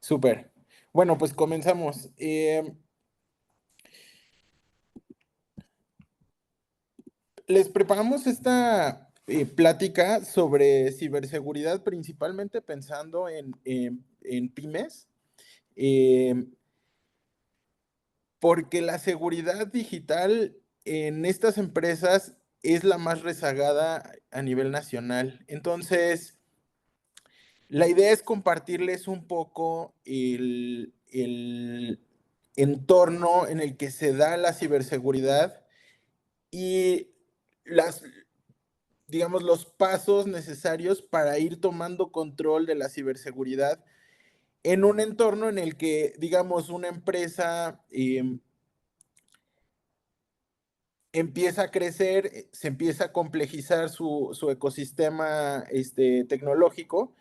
Súper. Bueno, pues comenzamos. Les preparamos esta plática sobre ciberseguridad, principalmente pensando en pymes, eh, porque la seguridad digital en estas empresas es la más rezagada a nivel nacional. Entonces, la idea es compartirles un poco el entorno en el que se da la ciberseguridad y las, digamos, los pasos necesarios para ir tomando control de la ciberseguridad en un entorno en el que, digamos, una empresa empieza a crecer, se empieza a complejizar su ecosistema tecnológico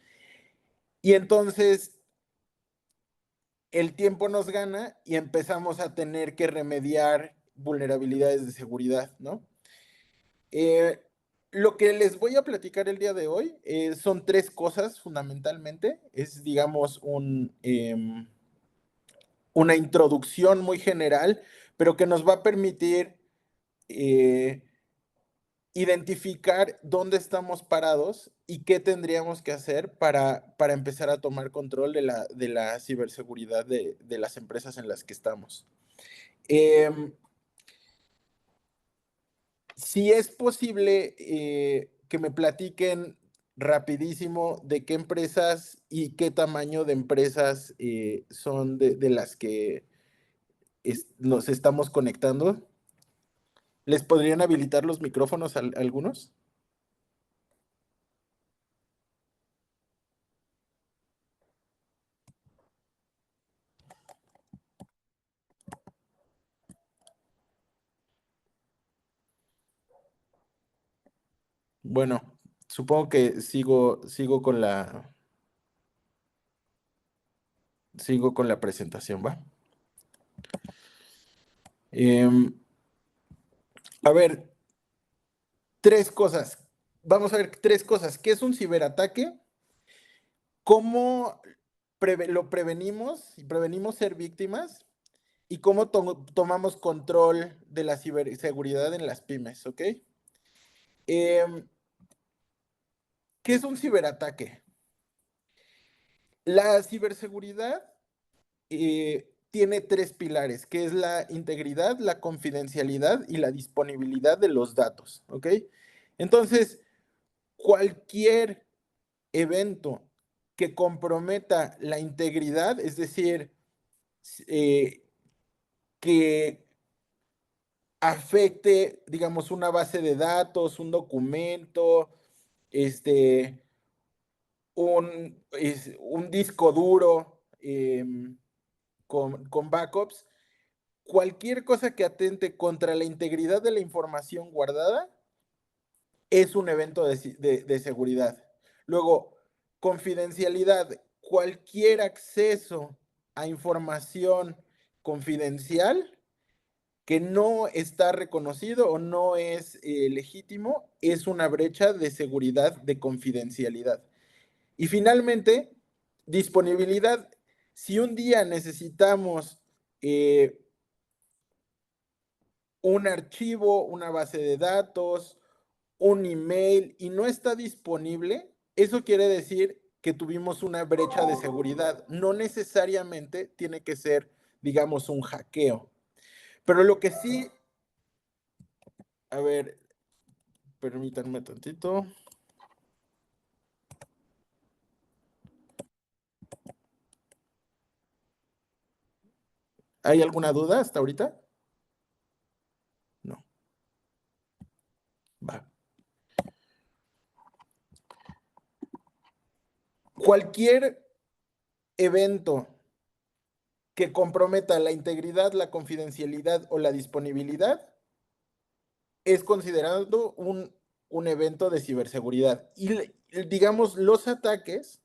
y entonces el tiempo nos gana y empezamos a tener que remediar vulnerabilidades de seguridad, ¿no? Eh, lo que les voy a platicar el día de hoy son tres cosas fundamentalmente. Es, digamos, una introducción muy general, pero que nos va a permitir eh, identificar dónde estamos parados y qué tendríamos que hacer para empezar a tomar control de la ciberseguridad de las empresas en las que estamos. Eh, Si es posible que me platiquen rapidísimo de qué empresas y qué tamaño de empresas son de las que nos estamos conectando. ¿Les podrían habilitar los micrófonos a algunos? Bueno, supongo que sigo con la presentación, ¿va? Em, a ver, tres cosas. Vamos a ver tres cosas. ¿Qué es un ciberataque? ¿Cómo lo prevenimos y prevenimos ser víctimas? ¿Y cómo tomamos control de la ciberseguridad en las pymes? ¿Ok? Em, ¿Qué es un ciberataque? La ciberseguridad tiene tres pilares, que es la integridad, la confidencialidad y la disponibilidad de los datos. ¿Ok? Entonces, cualquier evento que comprometa la integridad, es decir, eh, que afecte, digamos, una base de datos, un documento, este, un disco duro con backups, cualquier cosa que atente contra la integridad de la información guardada es un evento de seguridad. Luego, confidencialidad, cualquier acceso a información confidencial que no está reconocido o no es legítimo, es una brecha de seguridad de confidencialidad. Y finalmente, disponibilidad. Si un día necesitamos un archivo, una base de datos, un email y no está disponible, eso quiere decir que tuvimos una brecha de seguridad. No necesariamente tiene que ser, digamos, un hackeo. Pero lo que sí, a ver, permítanme tantito. ¿Hay alguna duda hasta ahorita? No. Va. Cualquier evento que comprometa la integridad, la confidencialidad o la disponibilidad es considerado un evento de ciberseguridad. Y digamos, los ataques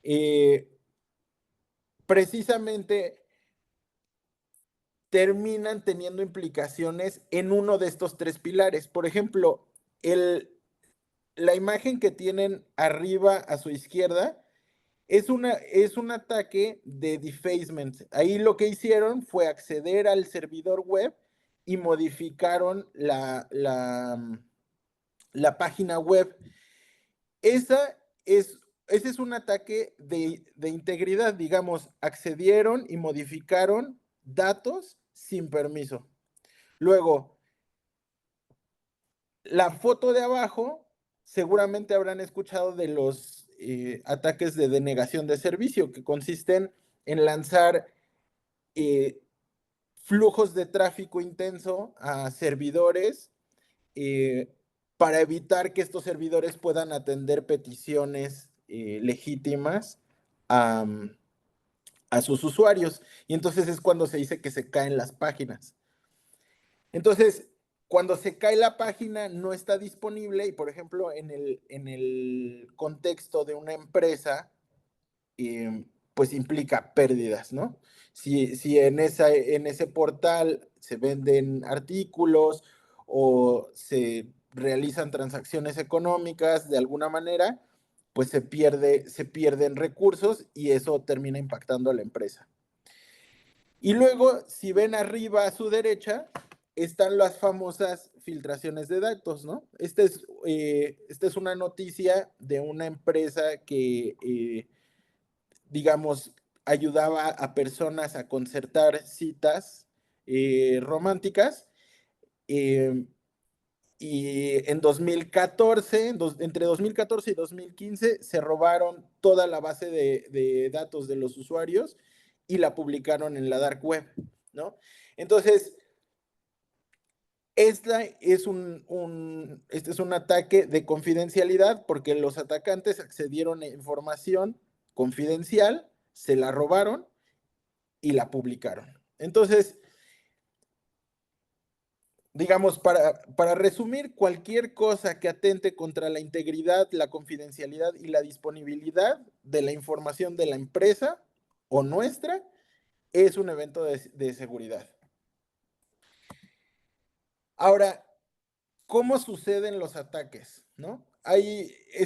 eh, precisamente terminan teniendo implicaciones en uno de estos tres pilares. Por ejemplo, la imagen que tienen arriba a su izquierda Es un ataque de defacement. Ahí lo que hicieron fue acceder al servidor web y modificaron la página web. Esa es, ese es un ataque de integridad, digamos, accedieron y modificaron datos sin permiso. Luego, la foto de abajo, seguramente habrán escuchado de los ataques de denegación de servicio, que consisten en lanzar eh, flujos de tráfico intenso a servidores eh, para evitar que estos servidores puedan atender peticiones legítimas a, a sus usuarios. Y entonces es cuando se dice que se caen las páginas. Entonces, cuando se cae la página, no está disponible y, por ejemplo, en el contexto de una empresa, pues implica pérdidas, ¿no? Si en ese portal se venden artículos o se realizan transacciones económicas de alguna manera, pues se pierden recursos y eso termina impactando a la empresa. Y luego, si ven arriba a su derecha, están las famosas filtraciones de datos, ¿no? Esta es una noticia de una empresa que, digamos, ayudaba a personas a concertar citas románticas. eh, y en 2014, entre 2014 y 2015, se robaron toda la base de datos de los usuarios y la publicaron en la dark web, ¿no? Entonces, este es un ataque de confidencialidad porque los atacantes accedieron a información confidencial, se la robaron y la publicaron. Entonces, digamos, para resumir, cualquier cosa que atente contra la integridad, la confidencialidad y la disponibilidad de la información de la empresa o nuestra es un evento de seguridad. Ahora, ¿cómo suceden los ataques? ¿No?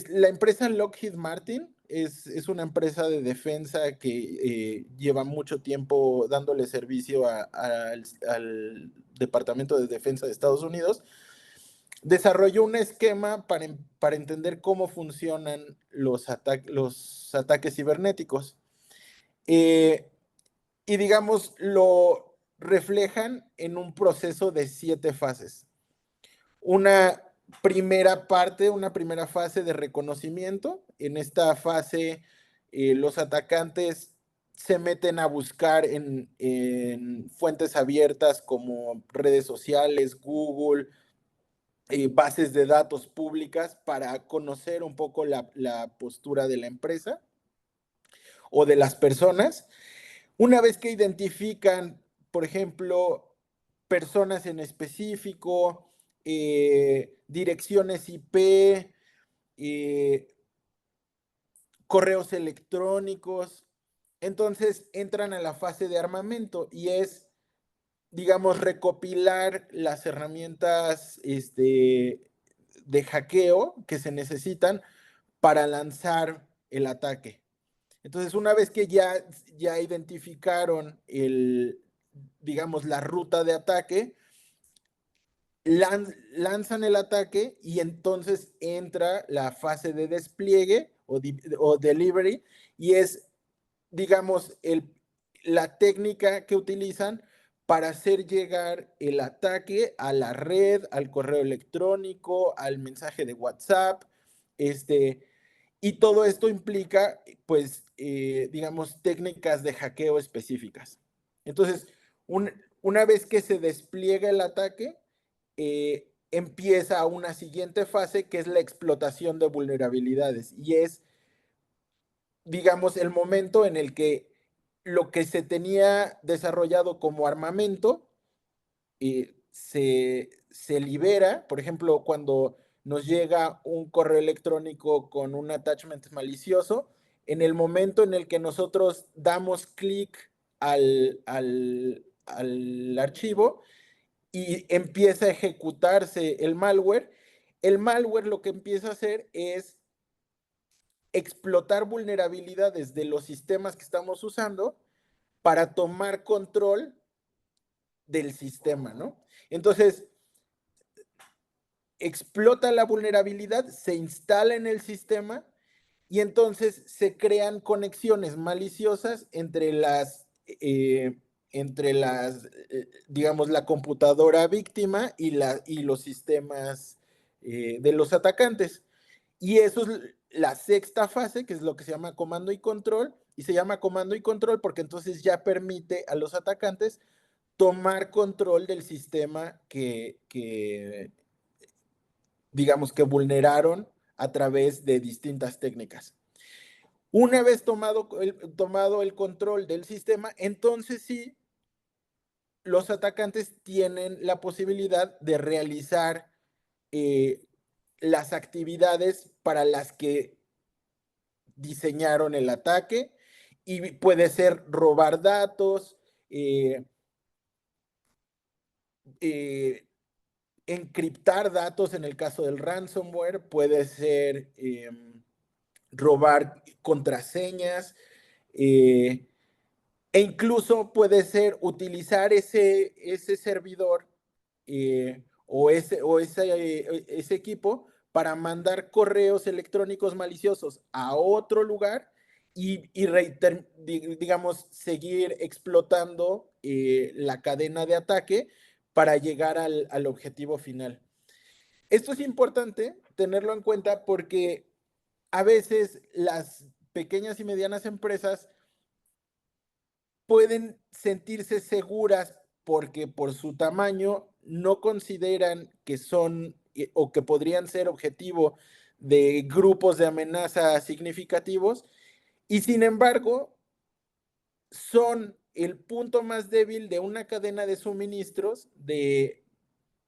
La empresa Lockheed Martin es una empresa de defensa que lleva mucho tiempo dándole servicio al Departamento de Defensa de Estados Unidos. Desarrolló un esquema para entender cómo funcionan los ataques cibernéticos. Eh, y digamos, lo reflejan en un proceso de 7 fases. Una una primera fase de reconocimiento. En esta fase, los atacantes se meten a buscar en fuentes abiertas como redes sociales, Google, bases de datos públicas para conocer un poco la postura de la empresa o de las personas. Una vez que identifican, por ejemplo, personas en específico, direcciones IP, correos electrónicos, entonces entran a la fase de armamento y es, digamos, recopilar las herramientas de hackeo que se necesitan para lanzar el ataque. Entonces, una vez que ya identificaron digamos, la ruta de ataque, lanzan el ataque y entonces entra la fase de despliegue o delivery y es, digamos, la técnica que utilizan para hacer llegar el ataque a la red, al correo electrónico, al mensaje de WhatsApp, y todo esto implica, pues, digamos, técnicas de hackeo específicas. Entonces, una vez que se despliega el ataque, empieza una siguiente fase que es la explotación de vulnerabilidades y es, digamos, el momento en el que lo que se tenía desarrollado como armamento se libera. Por ejemplo, cuando nos llega un correo electrónico con un attachment malicioso, en el momento en el que nosotros damos clic al archivo y empieza a ejecutarse el malware lo que empieza a hacer es explotar vulnerabilidades de los sistemas que estamos usando para tomar control del sistema, ¿no? Entonces, explota la vulnerabilidad, se instala en el sistema y entonces se crean conexiones maliciosas digamos, la computadora víctima y los sistemas de los atacantes. Y eso es la sexta fase, que es lo que se llama comando y control, y se llama comando y control porque entonces ya permite a los atacantes tomar control del sistema digamos, que vulneraron a través de distintas técnicas. Una vez tomado el control del sistema, entonces sí, los atacantes tienen la posibilidad de realizar las actividades para las que diseñaron el ataque, y puede ser robar datos, eh, encriptar datos en el caso del ransomware, puede ser robar contraseñas, e incluso puede ser utilizar ese servidor ese equipo para mandar correos electrónicos maliciosos a otro lugar digamos, seguir explotando la cadena de ataque para llegar al objetivo final. Esto es importante tenerlo en cuenta porque a veces las pequeñas y medianas empresas pueden sentirse seguras porque por su tamaño no consideran que son o que podrían ser objetivo de grupos de amenaza significativos, y sin embargo son el punto más débil de una cadena de suministros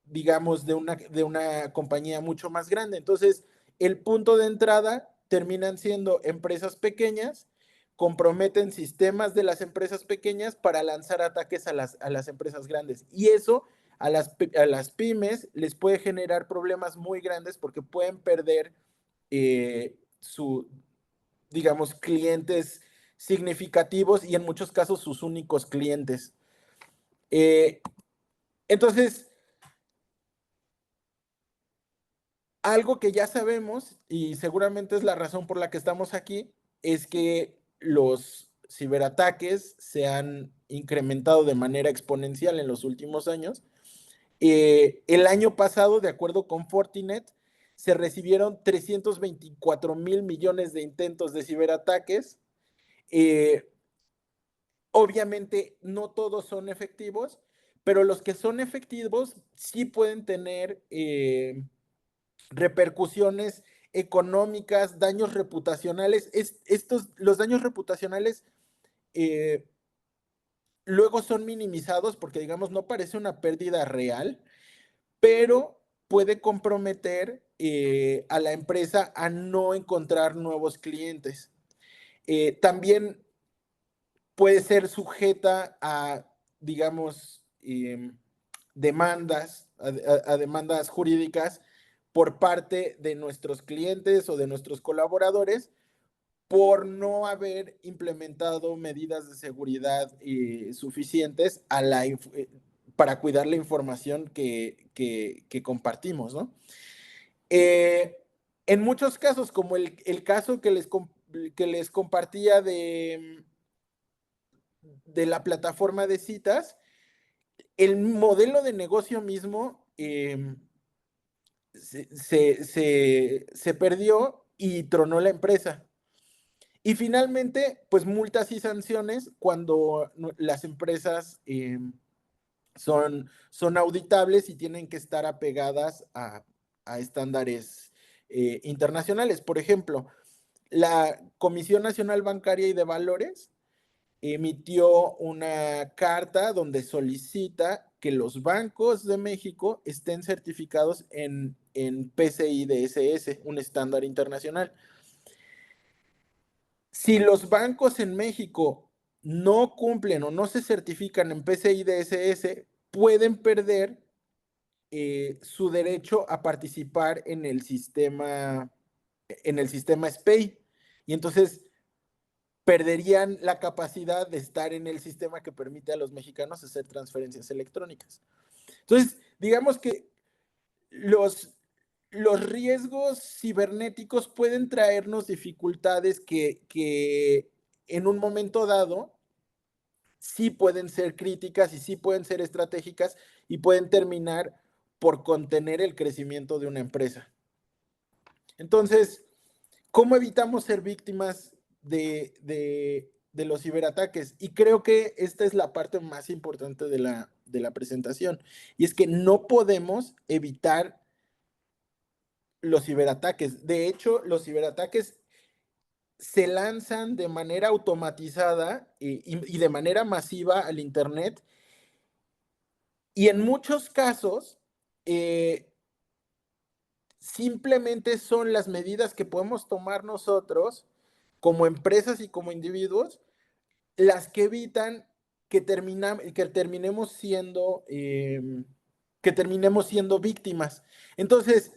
digamos, de una compañía mucho más grande. Entonces, el punto de entrada terminan siendo empresas pequeñas, comprometen sistemas de las empresas pequeñas para lanzar ataques a las empresas grandes. Y eso a las pymes les puede generar problemas muy grandes porque pueden perder digamos, clientes significativos y en muchos casos sus únicos clientes. Entonces, algo que ya sabemos, y seguramente es la razón por la que estamos aquí, es que los ciberataques se han incrementado de manera exponencial en los últimos años. El año pasado, de acuerdo con Fortinet, se recibieron 324 mil millones de intentos de ciberataques. Obviamente, no todos son efectivos, pero los que son efectivos sí pueden tener repercusiones económicas, daños reputacionales. Los daños reputacionales luego son minimizados porque, digamos, no parece una pérdida real, pero puede comprometer a la empresa a no encontrar nuevos clientes. También puede ser sujeta a, digamos, demandas, a demandas jurídicas por parte de nuestros clientes o de nuestros colaboradores por no haber implementado medidas de seguridad suficientes para cuidar la información que compartimos, ¿no? En muchos casos, como el caso que les compartía de la plataforma de citas, el modelo de negocio mismo se perdió y tronó la empresa. Y finalmente, pues multas y sanciones cuando las empresas son auditables y tienen que estar apegadas a estándares internacionales. Por ejemplo, la Comisión Nacional Bancaria y de Valores emitió una carta donde solicita que los bancos de México estén certificados en PCI DSS, un estándar internacional. Si los bancos en México no cumplen o no se certifican en PCI DSS, pueden perder su derecho a participar en el sistema SPEI. y entonces perderían la capacidad de estar en el sistema que permite a los mexicanos hacer transferencias electrónicas. Entonces, digamos que los, los riesgos cibernéticos pueden traernos dificultades que en un momento dado sí pueden ser críticas y sí pueden ser estratégicas y pueden terminar por contener el crecimiento de una empresa. Entonces, ¿cómo evitamos ser víctimas de los ciberataques? Y creo que esta es la parte más importante de la presentación. Y es que no podemos evitar los ciberataques. De hecho, los ciberataques se lanzan de manera automatizada y de manera masiva al Internet. Y en muchos casos, simplemente son las medidas que podemos tomar nosotros como empresas y como individuos las que evitan que terminemos siendo víctimas. Entonces,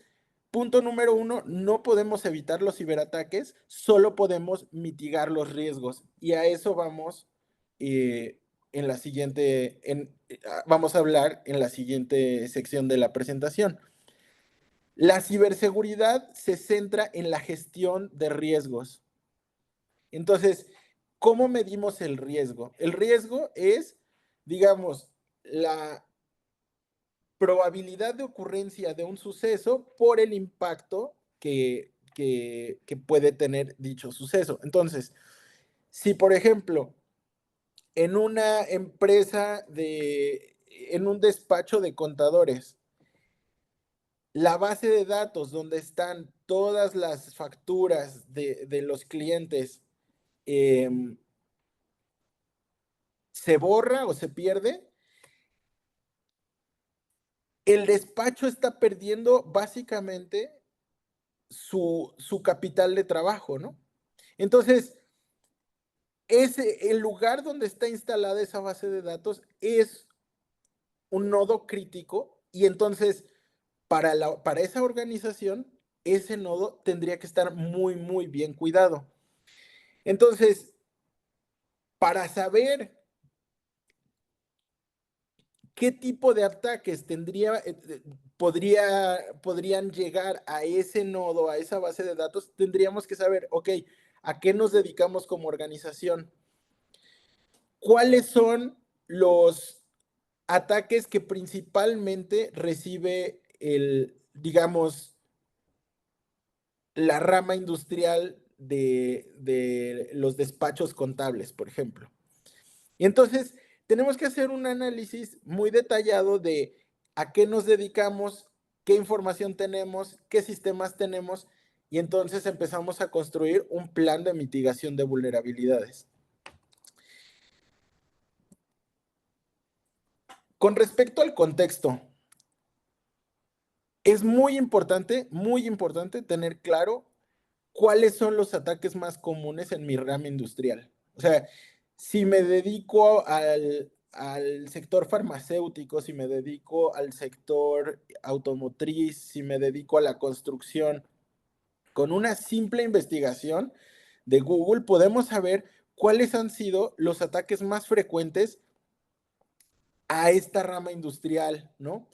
punto número uno, no podemos evitar los ciberataques, solo podemos mitigar los riesgos. Y a eso vamos en la siguiente, vamos a hablar en la siguiente sección de la presentación. La ciberseguridad se centra en la gestión de riesgos. Entonces, ¿cómo medimos el riesgo? El riesgo es, digamos, la probabilidad de ocurrencia de un suceso por el impacto que puede tener dicho suceso. Entonces, si por ejemplo, en una empresa en un despacho de contadores, la base de datos donde están todas las facturas de los clientes se borra o se pierde, el despacho está perdiendo básicamente su capital de trabajo, ¿no? Entonces, el lugar donde está instalada esa base de datos es un nodo crítico y entonces para esa organización, ese nodo tendría que estar muy, muy bien cuidado. Entonces, para saber qué tipo de ataques podrían llegar a ese nodo, a esa base de datos, tendríamos que saber, ok, ¿a qué nos dedicamos como organización? ¿Cuáles son los ataques que principalmente recibe digamos, la rama industrial de los despachos contables, por ejemplo? Y entonces tenemos que hacer un análisis muy detallado de a qué nos dedicamos, qué información tenemos, qué sistemas tenemos, y entonces empezamos a construir un plan de mitigación de vulnerabilidades. Con respecto al contexto, es muy importante tener claro cuáles son los ataques más comunes en mi rama industrial. O sea, si me dedico al sector farmacéutico, si me dedico al sector automotriz, si me dedico a la construcción, con una simple investigación de Google podemos saber cuáles han sido los ataques más frecuentes a esta rama industrial, ¿no?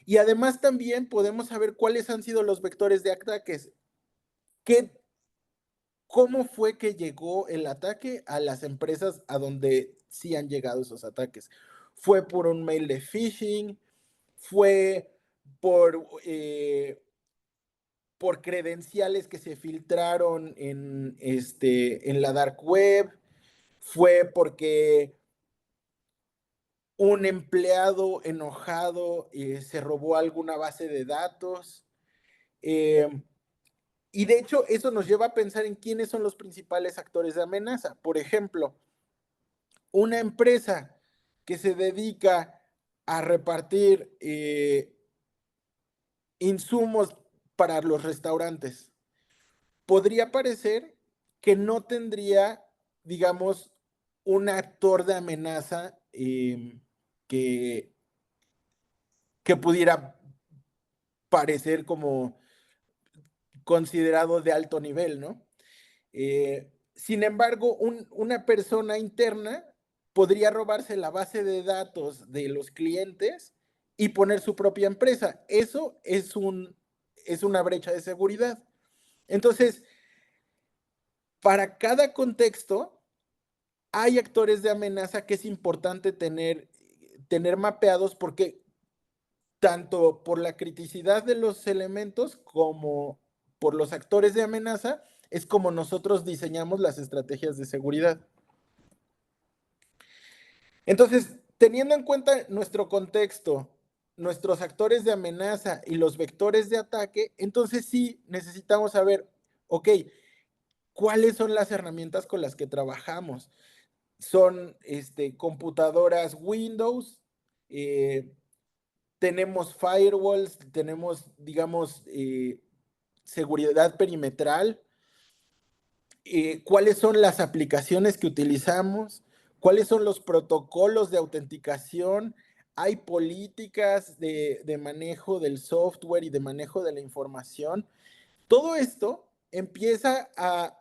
Y además también podemos saber cuáles han sido los vectores de ataques. ¿Qué ¿Cómo fue que llegó el ataque a las empresas a donde sí han llegado esos ataques? ¿Fue por un mail de phishing? ¿Fue por, por credenciales que se filtraron en la dark web? ¿Fue porque un empleado enojado se robó alguna base de datos? Eh, y de hecho, eso nos lleva a pensar en quiénes son los principales actores de amenaza. Por ejemplo, una empresa que se dedica a repartir insumos para los restaurantes, podría parecer que no tendría, digamos, un actor de amenaza que, que pudiera parecer como considerado de alto nivel, ¿no? Sin embargo, una persona interna podría robarse la base de datos de los clientes y poner su propia empresa. Eso es una brecha de seguridad. Entonces, para cada contexto, hay actores de amenaza que es importante tener mapeados porque tanto por la criticidad de los elementos como por los actores de amenaza, es como nosotros diseñamos las estrategias de seguridad. Entonces, teniendo en cuenta nuestro contexto, nuestros actores de amenaza y los vectores de ataque, entonces sí necesitamos saber, ok, ¿cuáles son las herramientas con las que trabajamos? Son computadoras Windows, tenemos firewalls, tenemos, digamos, seguridad perimetral, cuáles son las aplicaciones que utilizamos, cuáles son los protocolos de autenticación, hay políticas de manejo del software y de manejo de la información. Todo esto empieza a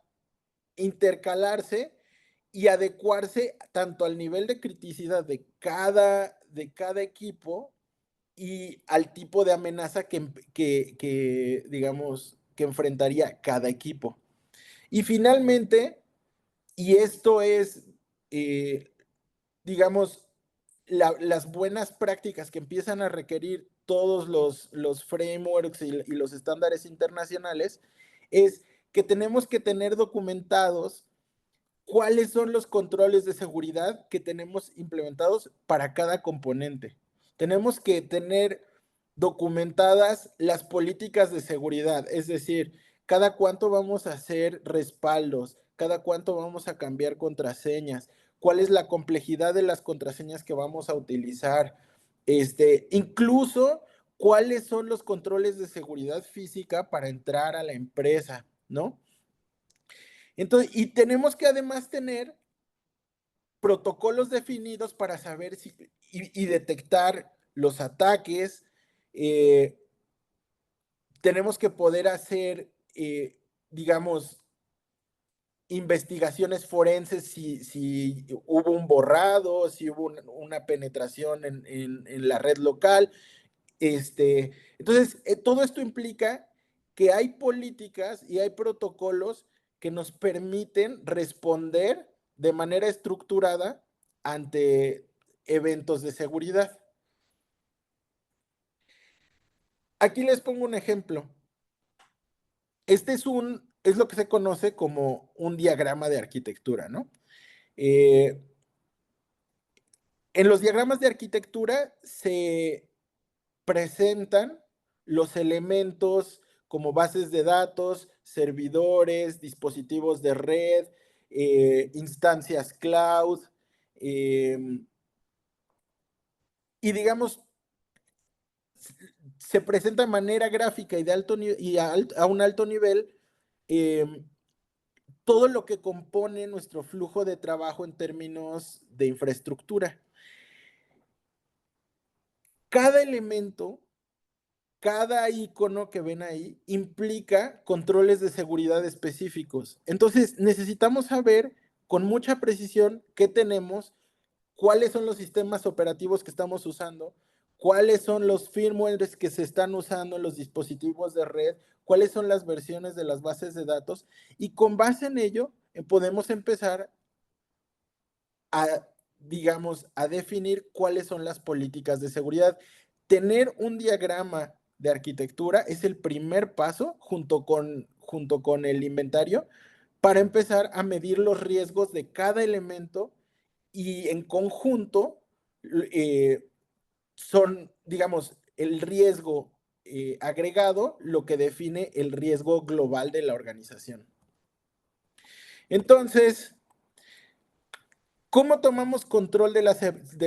intercalarse y adecuarse tanto al nivel de criticidad de cada equipo y al tipo de amenaza digamos, que enfrentaría cada equipo. Y finalmente, y esto es, eh, digamos, las buenas prácticas que empiezan a requerir todos los frameworks y los estándares internacionales, es que tenemos que tener documentados cuáles son los controles de seguridad que tenemos implementados para cada componente. Tenemos que tener documentadas las políticas de seguridad, es decir, cada cuánto vamos a hacer respaldos, cada cuánto vamos a cambiar contraseñas, cuál es la complejidad de las contraseñas que vamos a utilizar, incluso cuáles son los controles de seguridad física para entrar a la empresa, ¿no? Entonces, y tenemos que además tener protocolos definidos para saber y detectar los ataques. Tenemos que poder hacer, digamos, investigaciones forenses si hubo un borrado, si hubo una penetración en la red local. Entonces, todo esto implica que hay políticas y hay protocolos que nos permiten responder de manera estructurada ante eventos de seguridad. Aquí les pongo un ejemplo. Este es lo que se conoce como un diagrama de arquitectura, ¿no? Eh, en los diagramas de arquitectura se presentan los elementos como bases de datos, servidores, dispositivos de red, instancias cloud, y digamos, se presenta de manera gráfica y, a un alto nivel eh, todo lo que compone nuestro flujo de trabajo en términos de infraestructura. Cada elemento, cada icono que ven ahí implica controles de seguridad específicos. Entonces, necesitamos saber con mucha precisión qué tenemos, cuáles son los sistemas operativos que estamos usando, cuáles son los firmwares que se están usando en los dispositivos de red, cuáles son las versiones de las bases de datos, y con base en ello podemos empezar a, digamos, a definir cuáles son las políticas de seguridad. Tener un diagrama de arquitectura es el primer paso junto con el inventario para empezar a medir los riesgos de cada elemento y en conjunto son, digamos, el riesgo agregado lo que define el riesgo global de la organización. Entonces, ¿cómo tomamos control de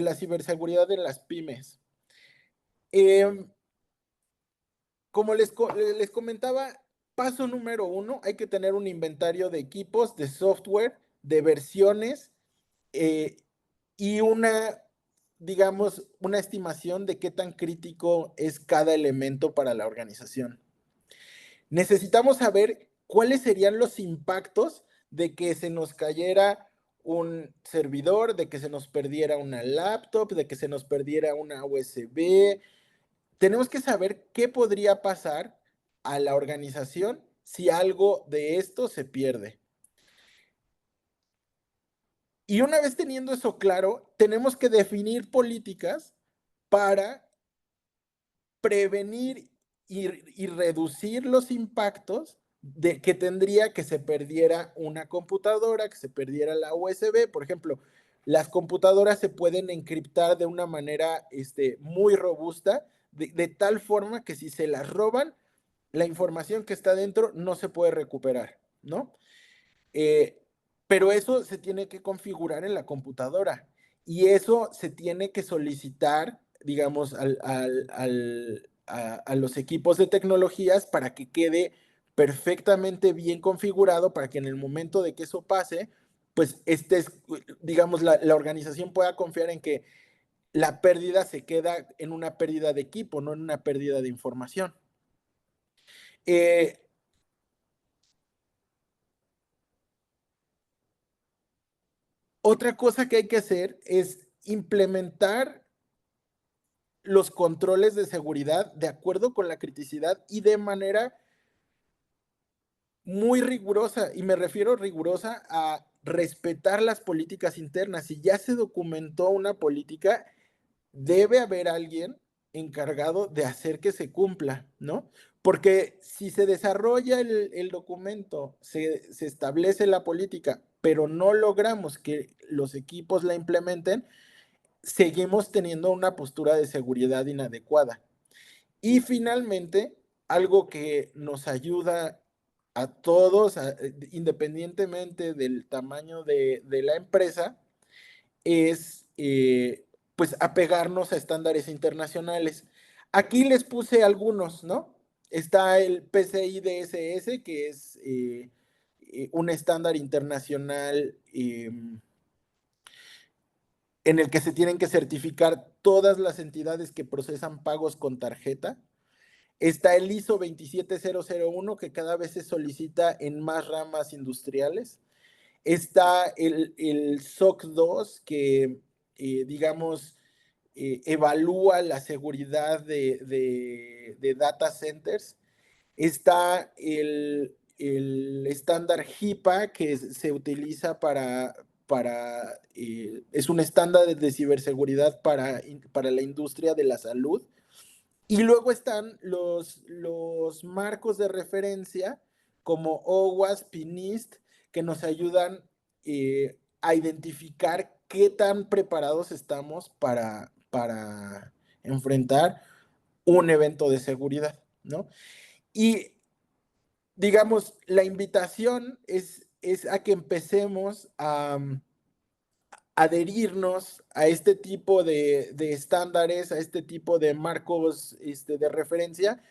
la ciberseguridad en las pymes? Como les comentaba, paso número 1, hay que tener un inventario de equipos, de software, de versiones y digamos, una estimación de qué tan crítico es cada elemento para la organización. Necesitamos saber cuáles serían los impactos de que se nos cayera un servidor, de que se nos perdiera una laptop, de que se nos perdiera una USB. Tenemos que saber qué podría pasar a la organización si algo de esto se pierde. Y una vez teniendo eso claro, tenemos que definir políticas para prevenir y reducir los impactos de que tendría que se perdiera una computadora, que se perdiera la USB. Por ejemplo, las computadoras se pueden encriptar de una manera muy robusta, de tal forma que si se las roban, la información que está dentro no se puede recuperar, ¿no? Eh, pero eso se tiene que configurar en la computadora y eso se tiene que solicitar, digamos, a los equipos de tecnologías para que quede perfectamente bien configurado para que en el momento de que eso pase, pues digamos, la organización pueda confiar en que la pérdida se queda en una pérdida de equipo, no en una pérdida de información. Eh, Otra cosa que hay que hacer es implementar los controles de seguridad de acuerdo con la criticidad y de manera muy rigurosa. Y me refiero rigurosa a respetar las políticas internas. Si ya se documentó una política, debe haber alguien encargado de hacer que se cumpla, ¿no? Porque si se desarrolla el documento, se establece la política, pero no logramos que los equipos la implementen, seguimos teniendo una postura de seguridad inadecuada. Y finalmente, algo que nos ayuda a todos, independientemente del tamaño de la empresa, es pues apegarnos a estándares internacionales. Aquí les puse algunos, ¿no? Está el PCI DSS, que es un estándar internacional en el que se tienen que certificar todas las entidades que procesan pagos con tarjeta. Está el ISO 27001, que cada vez se solicita en más ramas industriales. Está el SOC 2, que, digamos, evalúa la seguridad de data centers. Está el estándar HIPAA, que se utiliza es un estándar de ciberseguridad para la industria de la salud. Y luego están los marcos de referencia como OWASP y NIST, que nos ayudan a identificar qué tan preparados estamos para enfrentar un evento de seguridad, ¿no? Y digamos, la invitación es a que empecemos a adherirnos a este tipo de estándares, a este tipo de marcos de referencia,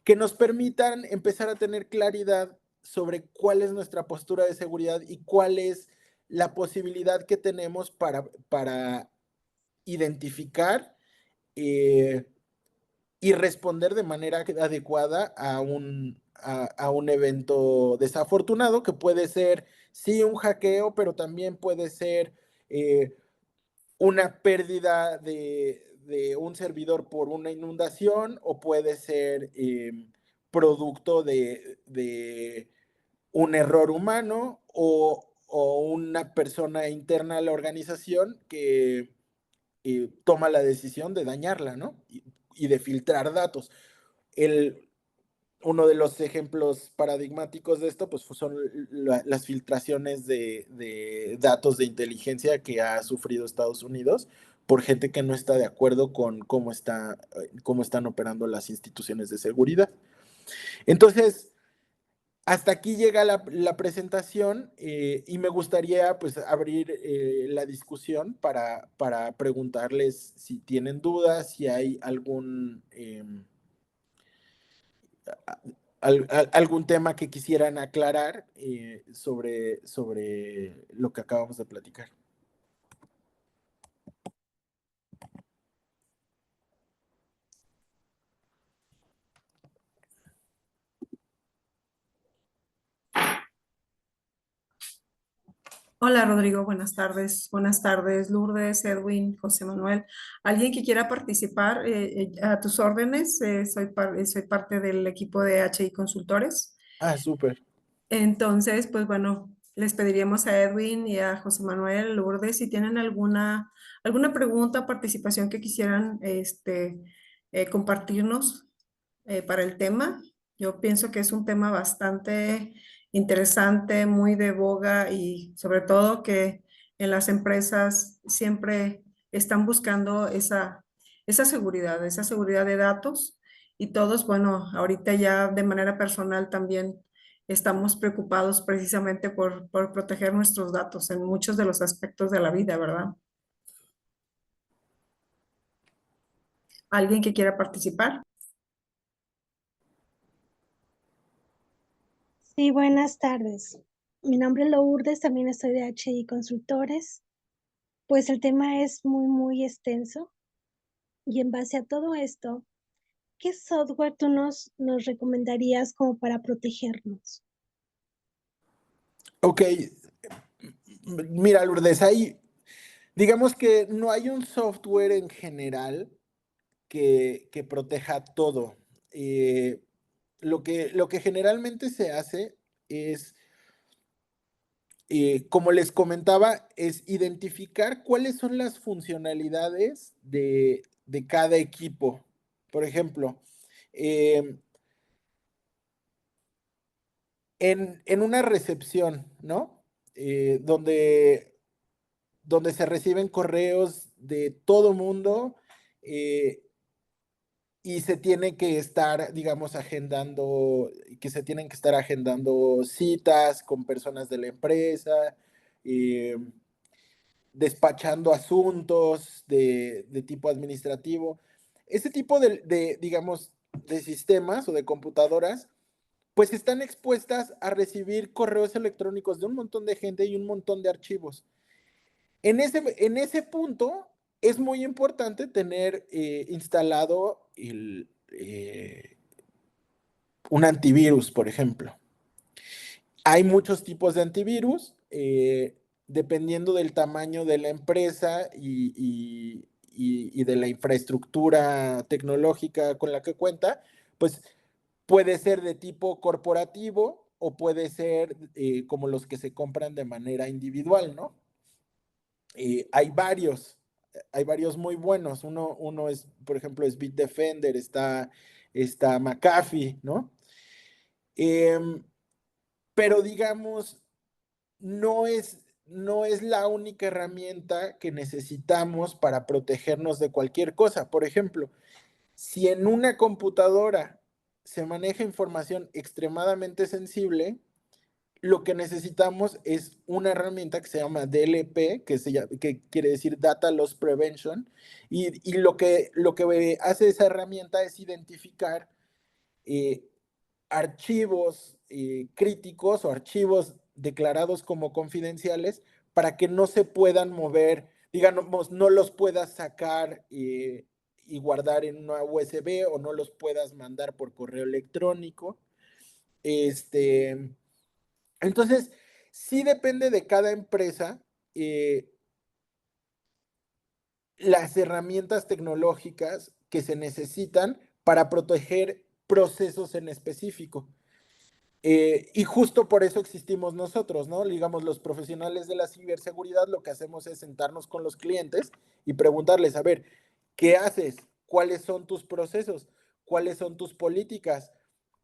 que nos permitan empezar a tener claridad sobre cuál es nuestra postura de seguridad y cuál es la posibilidad que tenemos para identificar eh, y responder de manera adecuada a un evento desafortunado, que puede ser, sí, un hackeo, pero también puede ser una pérdida de un servidor por una inundación, o puede ser producto de un error humano o una persona interna a la organización que toma la decisión de dañarla, ¿no? Y de filtrar datos. El, Uno de los ejemplos paradigmáticos de esto, pues son las filtraciones de datos de inteligencia que ha sufrido Estados Unidos por gente que no está de acuerdo con cómo están operando las instituciones de seguridad. Entonces, hasta aquí llega la presentación y me gustaría pues abrir la discusión para preguntarles si tienen dudas, si hay algún tema que quisieran aclarar sobre lo que acabamos de platicar. Hola Rodrigo, buenas tardes. Buenas tardes, Lourdes, Edwin, José Manuel. ¿Alguien que quiera participar? A tus órdenes, soy parte del equipo de HI Consultores. Ah, súper. Entonces, pues bueno, les pediríamos a Edwin y a José Manuel, Lourdes, si tienen alguna pregunta, participación que quisieran compartirnos para el tema. Yo pienso que es un tema bastante interesante, muy de boga y sobre todo que en las empresas siempre están buscando esa seguridad de datos y todos, bueno, ahorita ya de manera personal también estamos preocupados precisamente por proteger nuestros datos en muchos de los aspectos de la vida, ¿verdad? ¿Alguien que quiera participar? Sí, buenas tardes. Mi nombre es Lourdes, también estoy de HI Consultores. Pues el tema es muy extenso y en base a todo esto, ¿qué software tú nos recomendarías como para protegernos? Ok, mira, Lourdes, digamos que no hay un software en general que proteja todo. Eh, lo que generalmente se hace es, como les comentaba, es identificar cuáles son las funcionalidades de cada equipo. Por ejemplo, eh, en una recepción, ¿no? Donde se reciben correos de todo mundo, eh, y se tiene que estar, digamos, que se tienen que estar agendando citas con personas de la empresa, eh, despachando asuntos de tipo administrativo. Ese tipo digamos, de sistemas o de computadoras, pues están expuestas a recibir correos electrónicos de un montón de gente y un montón de archivos. En ese punto es muy importante tener instalado un antivirus, por ejemplo. Hay muchos tipos de antivirus, dependiendo del tamaño de la empresa y de la infraestructura tecnológica con la que cuenta, pues puede ser de tipo corporativo o puede ser como los que se compran de manera individual, ¿no? Hay varios muy buenos. Uno es, por ejemplo, es Bitdefender, está McAfee, ¿no? Em, pero digamos, no es la única herramienta que necesitamos para protegernos de cualquier cosa. Por ejemplo, si en una computadora se maneja información extremadamente sensible, lo que necesitamos es una herramienta que se llama DLP, que quiere decir Data Loss Prevention, y lo que hace esa herramienta es identificar eh, archivos críticos o archivos declarados como confidenciales para que no se puedan mover, digamos, no los puedas sacar y guardar en una USB o no los puedas mandar por correo electrónico. Este, entonces, sí depende de cada empresa las herramientas tecnológicas que se necesitan para proteger procesos en específico. Y justo por eso existimos nosotros, ¿no? Digamos, los profesionales de la ciberseguridad lo que hacemos es sentarnos con los clientes y preguntarles, a ver, ¿qué haces? ¿Cuáles son tus procesos? ¿Cuáles son tus políticas?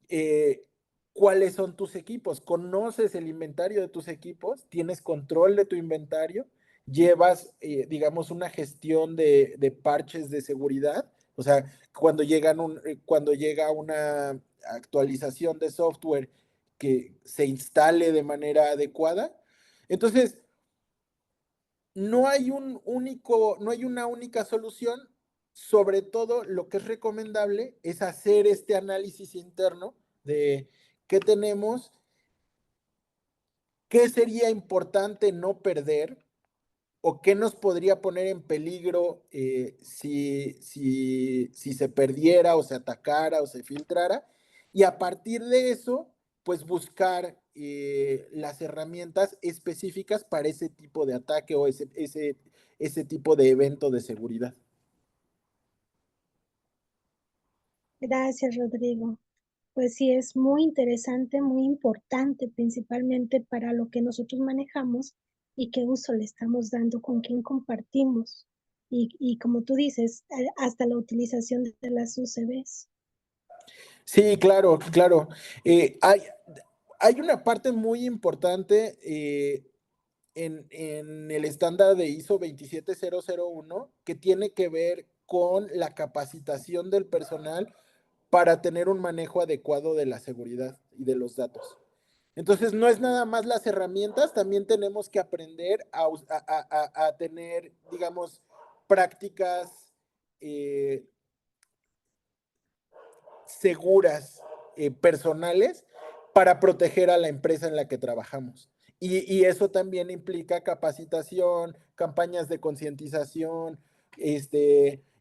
Eh, ¿Cuáles son tus equipos? ¿Conoces el inventario de tus equipos? ¿Tienes control de tu inventario? ¿Llevas, digamos, una gestión de parches de seguridad? O sea, cuando llega una actualización de software que se instale de manera adecuada. Entonces, no hay una única solución. Sobre todo, lo que es recomendable es hacer este análisis interno de qué tenemos, qué sería importante no perder o qué nos podría poner en peligro si se perdiera o se atacara o se filtrara. Y a partir de eso, pues buscar las herramientas específicas para ese tipo de ataque o ese tipo de evento de seguridad. Gracias, Rodrigo. Pues sí, es muy interesante, muy importante, principalmente para lo que nosotros manejamos y qué uso le estamos dando, con quién compartimos. Y como tú dices, hasta la utilización de las UCBs. Sí, claro, claro. Hay una parte muy importante en el estándar de ISO 27001 que tiene que ver con la capacitación del personal para tener un manejo adecuado de la seguridad y de los datos. Entonces, no es nada más las herramientas, también tenemos que aprender a tener, digamos, prácticas eh, seguras, personales, para proteger a la empresa en la que trabajamos. Y eso también implica capacitación, campañas de concientización,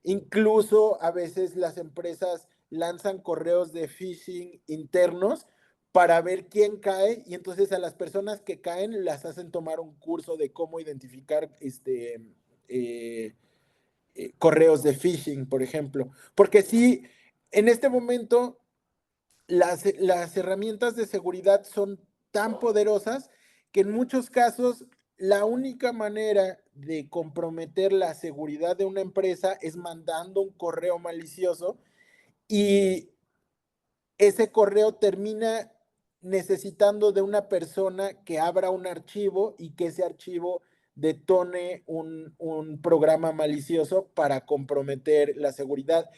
incluso a veces las empresas lanzan correos de phishing internos para ver quién cae y entonces a las personas que caen las hacen tomar un curso de cómo identificar eh, correos de phishing, por ejemplo. Porque sí, en este momento las herramientas de seguridad son tan poderosas que en muchos casos la única manera de comprometer la seguridad de una empresa es mandando un correo malicioso y ese correo termina necesitando de una persona que abra un archivo y que ese archivo detone un programa malicioso para comprometer la seguridad.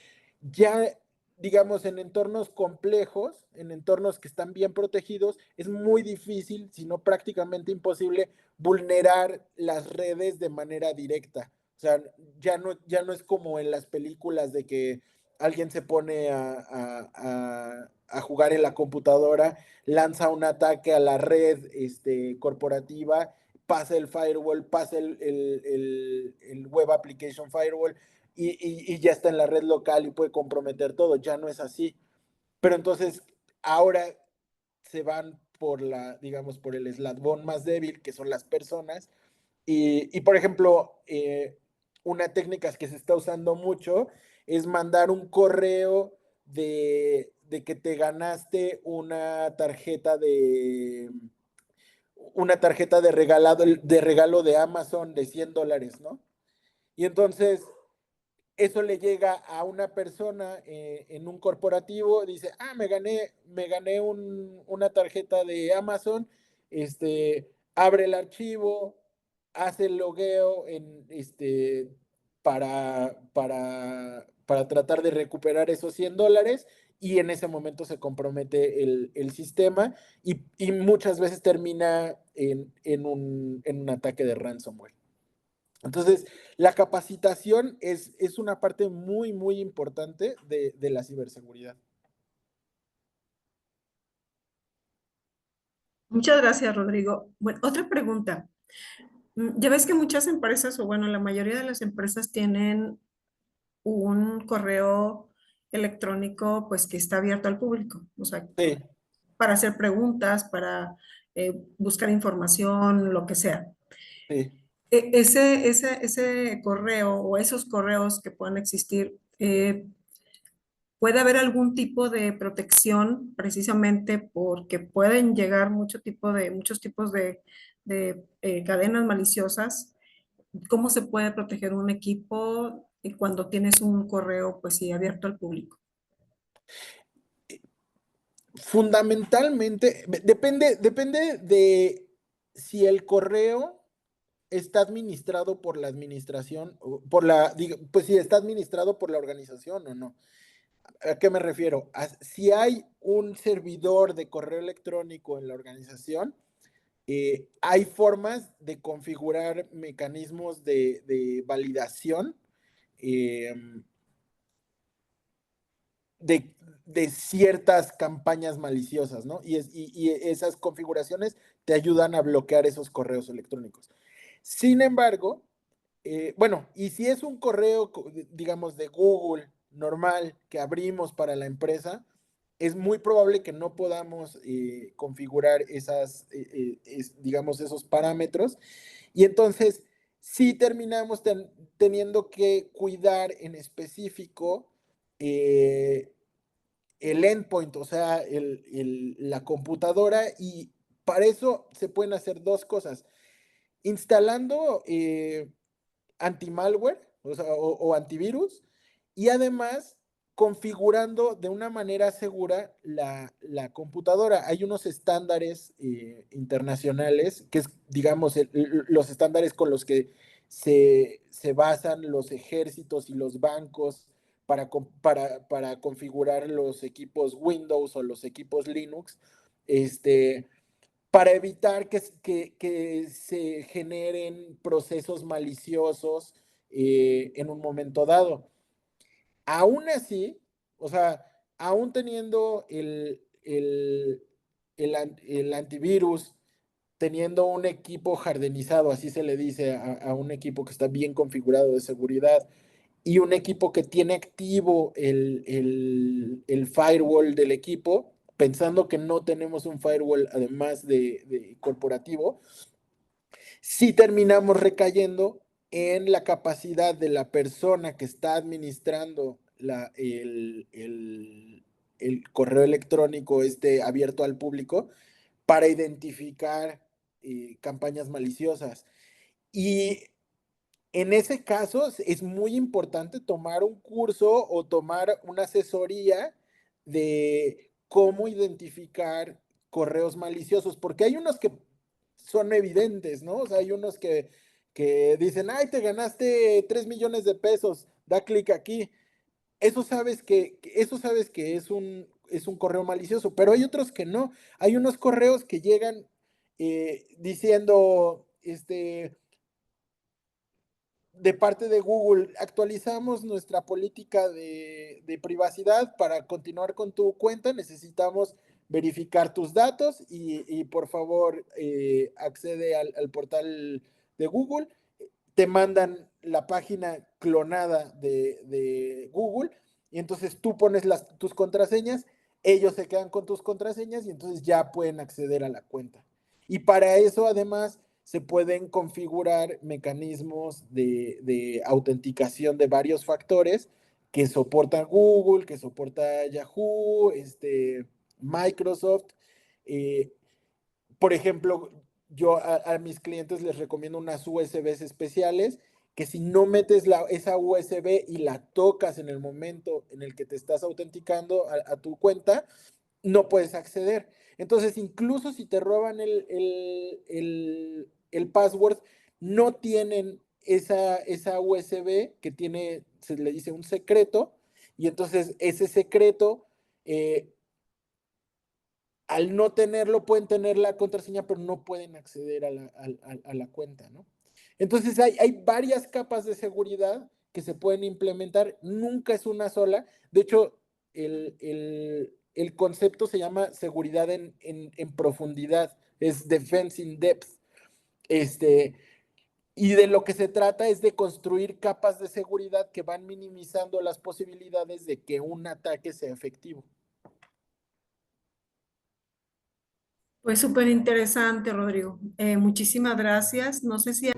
Ya, digamos, en entornos complejos, en entornos que están bien protegidos, es muy difícil, si no prácticamente imposible, vulnerar las redes de manera directa. O sea, ya no es como en las películas de que alguien se pone a jugar en la computadora, lanza un ataque a la red corporativa, pasa el firewall, pasa el Web Application Firewall y ya está en la red local y puede comprometer todo. Ya no es así. Pero entonces ahora se van por digamos, por el eslabón más débil, que son las personas. Por ejemplo, una técnica que se está usando mucho es mandar un correo de que te ganaste una tarjeta de regalo de Amazon de $100, ¿no? Y entonces eso le llega a una persona en un corporativo, dice, me gané una tarjeta de Amazon, abre el archivo, hace el logueo para tratar de recuperar esos $100 y en ese momento se compromete el sistema y muchas veces termina en un ataque de ransomware. Entonces, la capacitación es una parte muy, muy importante de la ciberseguridad. Muchas gracias, Rodrigo. Bueno, otra pregunta. Ya ves que muchas empresas, o bueno, la mayoría de las empresas tienen un correo electrónico, pues que está abierto al público, o sea, Sí, para hacer preguntas, para buscar información, lo que sea. sí. Ese correo o esos correos que puedan existir, ¿puede haber algún tipo de protección precisamente porque pueden llegar muchos tipos de cadenas maliciosas? ¿Cómo se puede proteger un equipo cuando tienes un correo, pues sí, abierto al público? Fundamentalmente, depende de si el correo está administrado por la administración, pues si está administrado por la organización o no. ¿A qué me refiero? Si hay un servidor de correo electrónico en la organización, hay formas de configurar mecanismos de validación eh, de ciertas campañas maliciosas, ¿no? Y esas configuraciones te ayudan a bloquear esos correos electrónicos. Sin embargo, bueno, y si es un correo, digamos, de Google normal que abrimos para la empresa, es muy probable que no podamos configurar digamos, esos parámetros. Y entonces sí terminamos teniendo que cuidar en específico el endpoint, o sea, la computadora, y para eso se pueden hacer dos cosas. Instalando anti-malware, o sea, o antivirus, y además configurando de una manera segura la computadora. Hay unos estándares internacionales, que es, digamos, los estándares con los que se basan los ejércitos y los bancos para configurar los equipos Windows o los equipos Linux, para evitar que se generen procesos maliciosos en un momento dado. Aún así, o sea, aún teniendo el antivirus, teniendo un equipo jardinizado, así se le dice a un equipo que está bien configurado de seguridad, y un equipo que tiene activo el firewall del equipo, pensando que no tenemos un firewall además de corporativo, sí terminamos recayendo en la capacidad de la persona que está administrando el correo electrónico abierto al público para identificar campañas maliciosas. Y en ese caso es muy importante tomar un curso o tomar una asesoría de cómo identificar correos maliciosos, porque hay unos que son evidentes, ¿no? O sea, hay unos que dicen, ay, te ganaste 3 millones de pesos, da clic aquí. Eso sabes que es un correo malicioso, pero hay otros que no. Hay unos correos que llegan diciendo, de parte de Google, actualizamos nuestra política de privacidad. Para continuar con tu cuenta necesitamos verificar tus datos y por favor accede al portal de Google. Te mandan la página clonada de Google y entonces tú pones tus contraseñas, ellos se quedan con tus contraseñas y entonces ya pueden acceder a la cuenta. Y para eso además se pueden configurar mecanismos de autenticación de varios factores que soporta Google, que soporta Yahoo, Microsoft. eh, por ejemplo, yo a mis clientes les recomiendo unas USBs especiales que si no metes esa USB y la tocas en el momento en el que te estás autenticando a tu cuenta, no puedes acceder. Entonces, incluso si te roban el password, no tienen esa USB que tiene, se le dice un secreto, y entonces ese secreto, al no tenerlo, pueden tener la contraseña, pero no pueden acceder a la cuenta, ¿no? Entonces hay varias capas de seguridad que se pueden implementar, nunca es una sola. De hecho, el concepto se llama seguridad en profundidad, es defense in depth. Y de lo que se trata es de construir capas de seguridad que van minimizando las posibilidades de que un ataque sea efectivo. Pues súper interesante, Rodrigo. Muchísimas gracias. No sé si